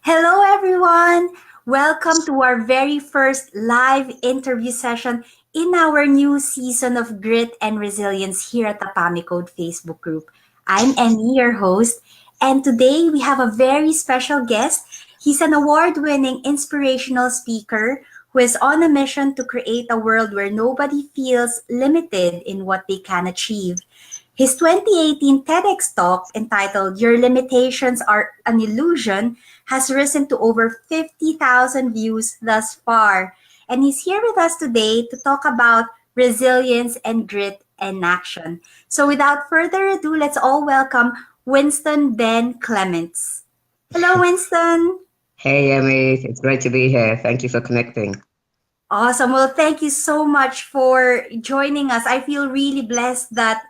Hello, everyone. Welcome to our very first live interview session in our new season of Grit and Resilience here at the PAME Code Facebook group. I'm Emmy, your host, and today we have a very special guest. He's an award winning inspirational speaker who is on a mission to create a world where nobody feels limited in what they can achieve. His 2018 TEDx talk entitled Your Limitations Are an Illusion has risen to over 50,000 views thus far. And he's here with us today to talk about resilience and grit and action. So without further ado, let's all welcome Winston Ben Clements. Hello, Winston. Hey, Emmy, it's great to be here. Thank you for connecting. Awesome. Well, thank you so much for joining us. I feel really blessed that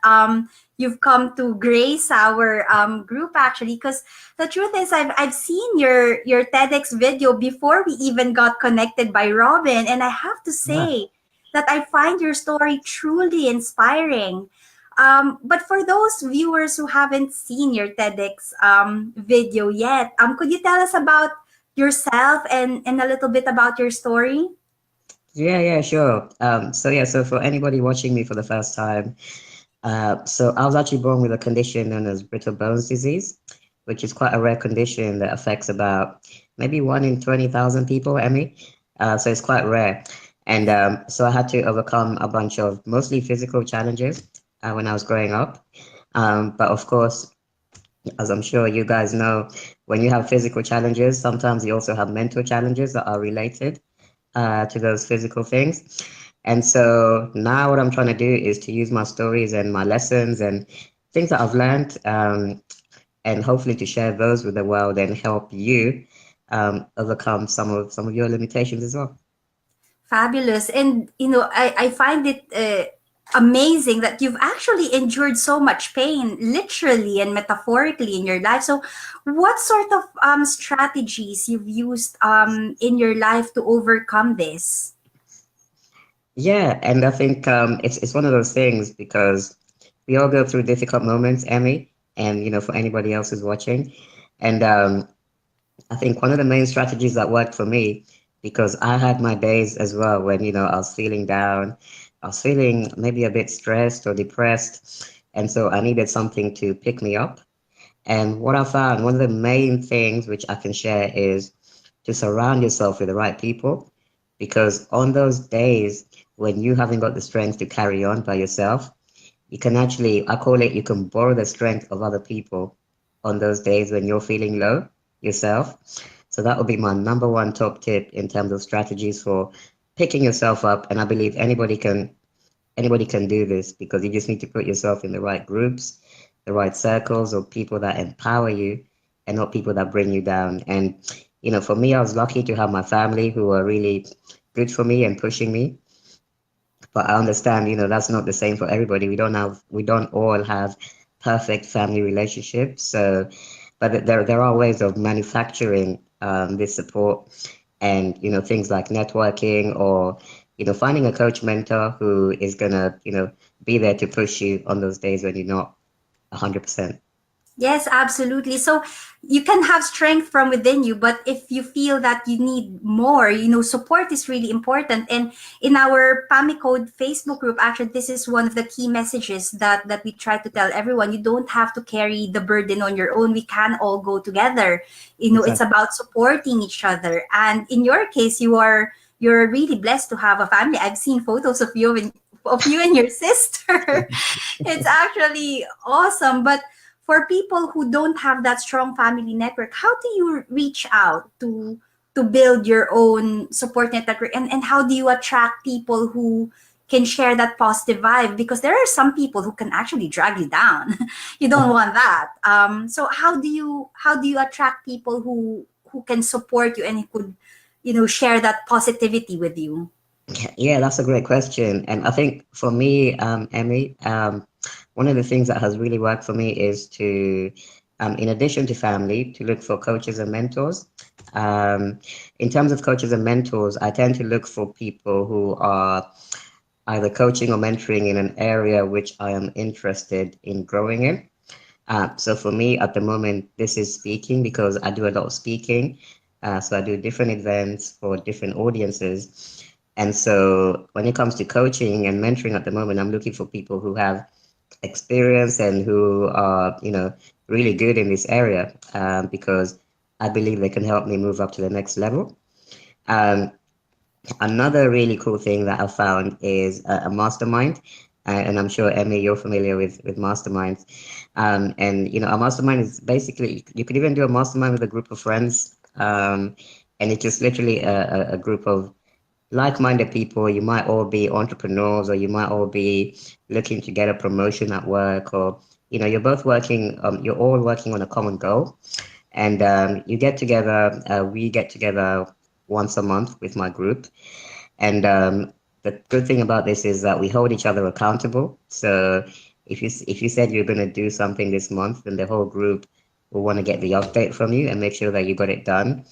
you've come to grace our group actually, because the truth is I've seen your TEDx video before we even got connected by Robin, and I have to Yeah. say that I find your story truly inspiring. But for those viewers who haven't seen your TEDx video yet, could you tell us about yourself and a little bit about your story? Yeah, sure. So for anybody watching me for the first time, so I was actually born with a condition known as Brittle Bones disease, which is quite a rare condition that affects about maybe 1 in 20,000 people, Emmy. So it's quite rare. And so I had to overcome a bunch of mostly physical challenges when I was growing up. But of course, as I'm sure you guys know, when you have physical challenges, sometimes you also have mental challenges that are related to those physical things. And so now what I'm trying to do is to use my stories and my lessons and things that I've learned, and hopefully to share those with the world and help you overcome some of your limitations as well. Fabulous. And, I find it amazing that you've actually endured so much pain, literally and metaphorically in your life. So, what sort of strategies you've used in your life to overcome this? Yeah, and I think it's one of those things because we all go through difficult moments, Emmy, and for anybody else who's watching. And I think one of the main strategies that worked for me, because I had my days as well when, I was feeling down, I was feeling maybe a bit stressed or depressed. And so I needed something to pick me up. And what I found, one of the main things which I can share is to surround yourself with the right people. Because on those days when you haven't got the strength to carry on by yourself, you can actually, I call it, you can borrow the strength of other people on those days when you're feeling low yourself. So that would be my number one top tip in terms of strategies for picking yourself up. And I believe anybody can do this because you just need to put yourself in the right groups, the right circles of people that empower you and not people that bring you down. And for me, I was lucky to have my family who were really good for me and pushing me. But I understand, that's not the same for everybody. We don't all have perfect family relationships. So, but there are ways of manufacturing this support, and things like networking or finding a coach mentor who is gonna be there to push you on those days when you're not 100%. Yes, absolutely. So you can have strength from within you, but if you feel that you need more, support is really important. And in our PAMI Code Facebook group, actually, this is one of the key messages that we try to tell everyone. You don't have to carry the burden on your own. We can all go together. It's Exactly. about supporting each other. And in your case, you're really blessed to have a family. I've seen photos of you and your sister. It's actually awesome. But for people who don't have that strong family network, how do you reach out to build your own support network, and how do you attract people who can share that positive vibe? Because there are some people who can actually drag you down. You don't want that. So how do you attract people who can support you and who could share that positivity with you? Yeah, that's a great question. And I think for me, Emmy, one of the things that has really worked for me is to, in addition to family, to look for coaches and mentors. In terms of coaches and mentors, I tend to look for people who are either coaching or mentoring in an area which I am interested in growing in. So for me at the moment, this is speaking because I do a lot of speaking. So I do different events for different audiences. And so when it comes to coaching and mentoring at the moment, I'm looking for people who have experience and who are, really good in this area, because I believe they can help me move up to the next level. Um, Another really cool thing that I found is a mastermind. And I'm sure, Emmy, you're familiar with masterminds. And, a mastermind is basically, you could even do a mastermind with a group of friends. And it's just literally a group of like-minded people. You might all be entrepreneurs, or you might all be looking to get a promotion at work, or, you're all working on a common goal. And you get together, we get together once a month with my group. And the good thing about this is that we hold each other accountable. So if you said you're going to do something this month, then the whole group will want to get the update from you and make sure that you got it done.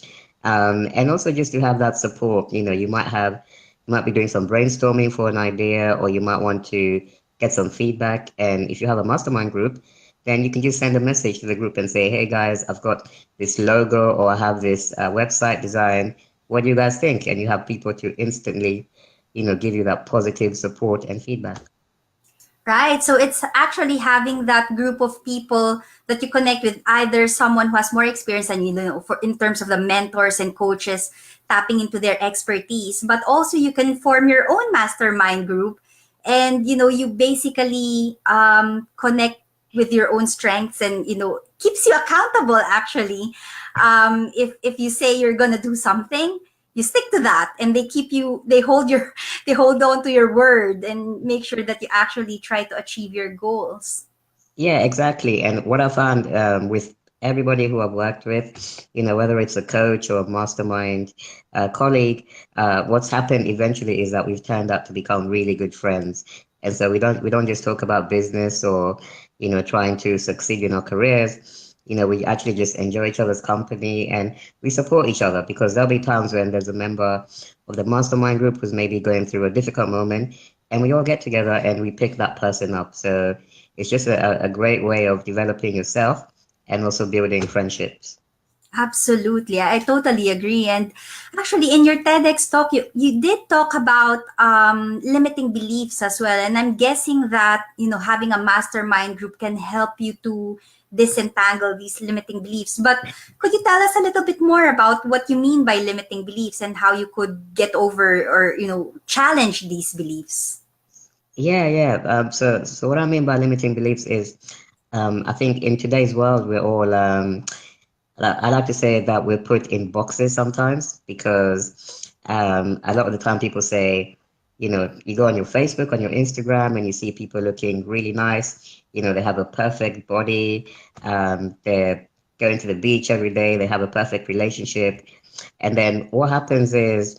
And also just to have that support, you might be doing some brainstorming for an idea, or you might want to get some feedback. And if you have a mastermind group, then you can just send a message to the group and say, hey guys, I've got this logo, or I have this website design. What do you guys think? And you have people to instantly, give you that positive support and feedback. Right. So it's actually having that group of people that you connect with, either someone who has more experience than for in terms of the mentors and coaches tapping into their expertise, but also you can form your own mastermind group, and you basically connect with your own strengths, and keeps you accountable actually. If you say you're gonna do something, you stick to that, and they hold your they hold on to your word and make sure that you actually try to achieve your goals. Yeah, exactly. And what I found with everybody who I've worked with, whether it's a coach or a mastermind colleague, what's happened eventually is that we've turned out to become really good friends. And so we don't just talk about business, or, trying to succeed in our careers. We actually just enjoy each other's company, and we support each other, because there'll be times when there's a member of the mastermind group who's maybe going through a difficult moment, and we all get together and we pick that person up. So it's just a great way of developing yourself and also building friendships. Absolutely. I totally agree. And actually, in your TEDx talk, you did talk about limiting beliefs as well. And I'm guessing that, having a mastermind group can help you to disentangle these limiting beliefs. But could you tell us a little bit more about what you mean by limiting beliefs, and how you could get over, or, challenge these beliefs? Yeah, yeah. So what I mean by limiting beliefs is, I think in today's world, we're all, I like to say that we're put in boxes sometimes, because a lot of the time people say, you go on your Facebook, on your Instagram, and you see people looking really nice. They have a perfect body. They're going to the beach every day. They have a perfect relationship. And then what happens is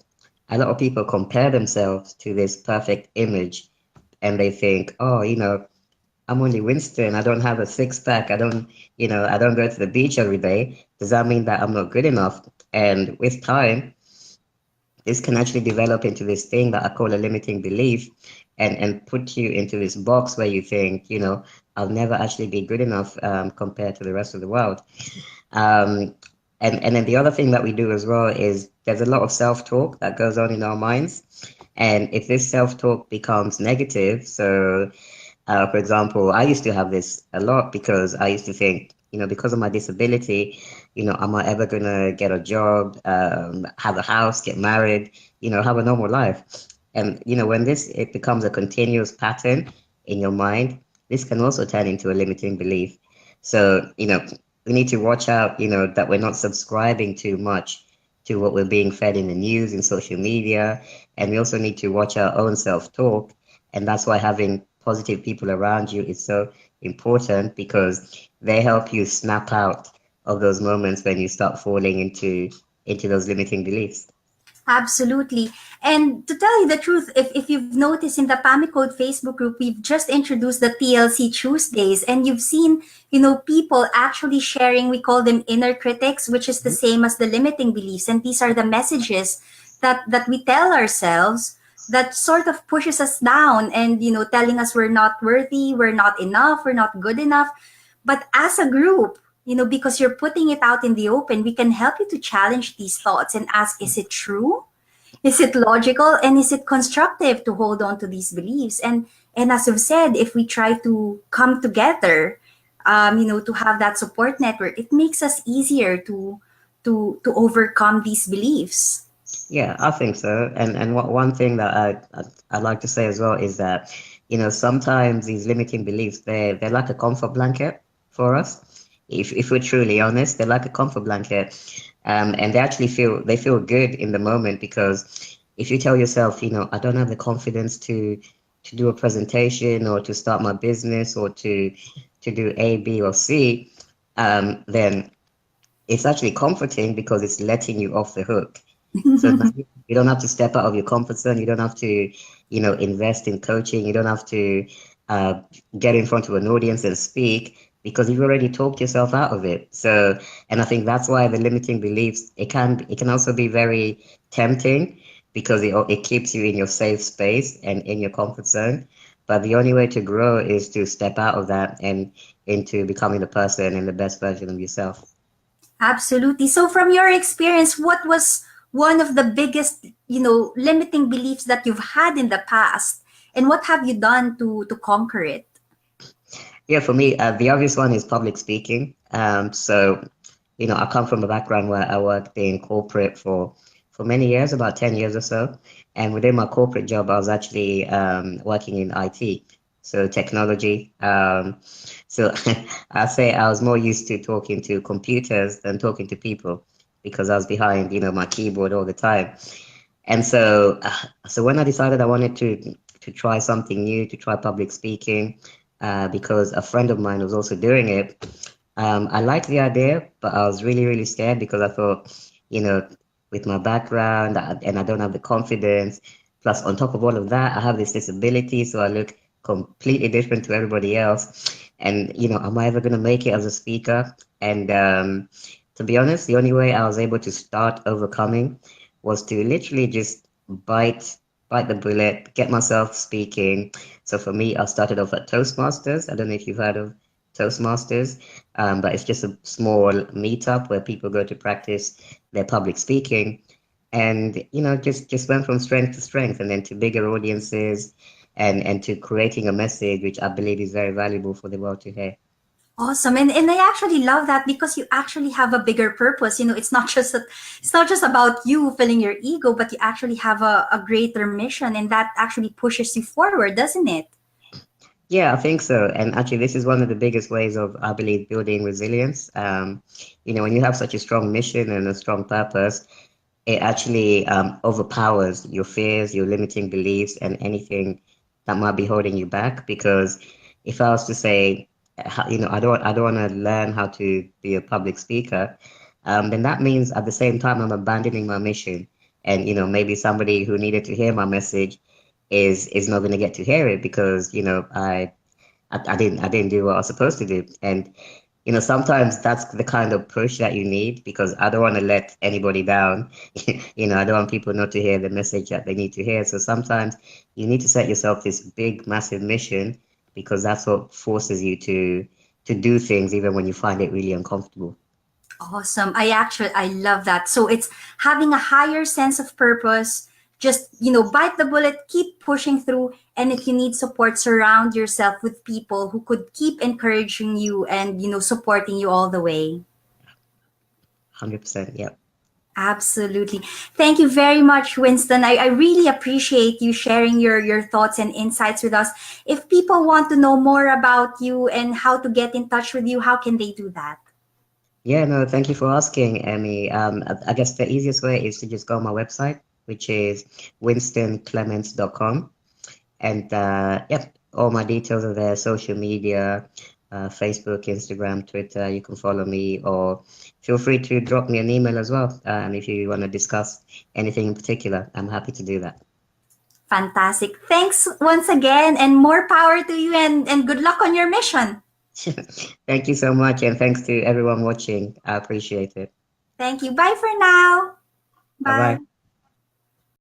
a lot of people compare themselves to this perfect image, and they think, oh, I'm only Winston. I don't have a six pack. I don't go to the beach every day. Does that mean that I'm not good enough? And with time, this can actually develop into this thing that I call a limiting belief, and put you into this box where you think, I'll never actually be good enough, compared to the rest of the world. Um, and then the other thing that we do as well is there's a lot of self-talk that goes on in our minds. And if this self-talk becomes negative, so for example, I used to have this a lot, because I used to think, because of my disability, am I ever gonna get a job, have a house, get married, have a normal life? And when it becomes a continuous pattern in your mind, this can also turn into a limiting belief. So, we need to watch out, that we're not subscribing too much to what we're being fed in the news, in social media, and we also need to watch our own self-talk. And that's why having positive people around you is so important, because they help you snap out of those moments when you start falling into those limiting beliefs. Absolutely. And to tell you the truth, if you've noticed in the PAME Code Facebook group, we've just introduced the TLC Tuesdays, and you've seen, people actually sharing, we call them inner critics, which is the same as the limiting beliefs. And these are the messages that we tell ourselves that sort of pushes us down, and, telling us we're not worthy, we're not enough, we're not good enough. But as a group, because you're putting it out in the open, we can help you to challenge these thoughts and ask, is it true? Is it logical? And is it constructive to hold on to these beliefs? And as I've said, if we try to come together, to have that support network, it makes us easier to overcome these beliefs. Yeah, I think so. And one thing that I'd like to say as well is that, sometimes these limiting beliefs, they're like a comfort blanket for us. If we're truly honest, they're like a comfort blanket. And they feel good in the moment, because if you tell yourself, I don't have the confidence to do a presentation, or to start my business, or to do A, B, or C, then it's actually comforting because it's letting you off the hook. So now you don't have to step out of your comfort zone. You don't have to, invest in coaching. You don't have to uh, get in front of an audience and speak, because you've already talked yourself out of it. So, and I think that's why the limiting beliefs, it can also be very tempting, because it keeps you in your safe space and in your comfort zone. But the only way to grow is to step out of that and into becoming the person and the best version of yourself. Absolutely. So from your experience, what was one of the biggest, limiting beliefs that you've had in the past? And what have you done to conquer it? Yeah, for me, the obvious one is public speaking. So, I come from a background where I worked in corporate for many years, about 10 years or so. And within my corporate job, I was actually working in IT, so technology. So I say I was more used to talking to computers than talking to people, because I was behind, my keyboard all the time. And so when I decided I wanted to try something new, to try public speaking, because a friend of mine was also doing it, I liked the idea, but I was really, really scared, because I thought, you know, with my background, and I don't have the confidence. Plus, on top of all of that, I have this disability, so I look completely different to everybody else. And, am I ever going to make it as a speaker? And to be honest, the only way I was able to start overcoming was to literally just bite the bullet, get myself speaking. So for me, I started off at Toastmasters. I don't know if you've heard of Toastmasters, but it's just a small meetup where people go to practice their public speaking, and just went from strength to strength, and then to bigger audiences, and to creating a message which I believe is very valuable for the world to hear. Awesome. And I actually love that because you actually have a bigger purpose. It's not just about you filling your ego, but you actually have a greater mission, and that actually pushes you forward, doesn't it? Yeah, I think so. And actually, this is one of the biggest ways of, I believe, building resilience. When you have such a strong mission and a strong purpose, it actually overpowers your fears, your limiting beliefs, and anything that might be holding you back. Because if I was to say, I don't want to learn how to be a public speaker, then that means at the same time I'm abandoning my mission, and maybe somebody who needed to hear my message is not going to get to hear it, because I didn't do what I was supposed to do. And sometimes that's the kind of push that you need, because I don't want to let anybody down. I don't want people not to hear the message that they need to hear. So sometimes you need to set yourself this big, massive mission, because that's what forces you to do things even when you find it really uncomfortable. Awesome. I love that. So it's having a higher sense of purpose. Just, bite the bullet, keep pushing through. And if you need support, surround yourself with people who could keep encouraging you and, supporting you all the way. 100%. Yeah. Absolutely. Thank you very much, Winston. I really appreciate you sharing your thoughts and insights with us. If people want to know more about you and how to get in touch with you, how can they do that? Yeah, no, thank you for asking, Emmy. I guess the easiest way is to just go on my website, which is winstonclements.com. And yeah, all my details are there: social media, Facebook, Instagram, Twitter. You can follow me, or feel free to drop me an email as well. And if you want to discuss anything in particular, I'm happy to do that. Fantastic. Thanks once again and more power to you and good luck on your mission. Thank you so much, and thanks to everyone watching. I appreciate it. Thank you. Bye for now. Bye bye. Bye.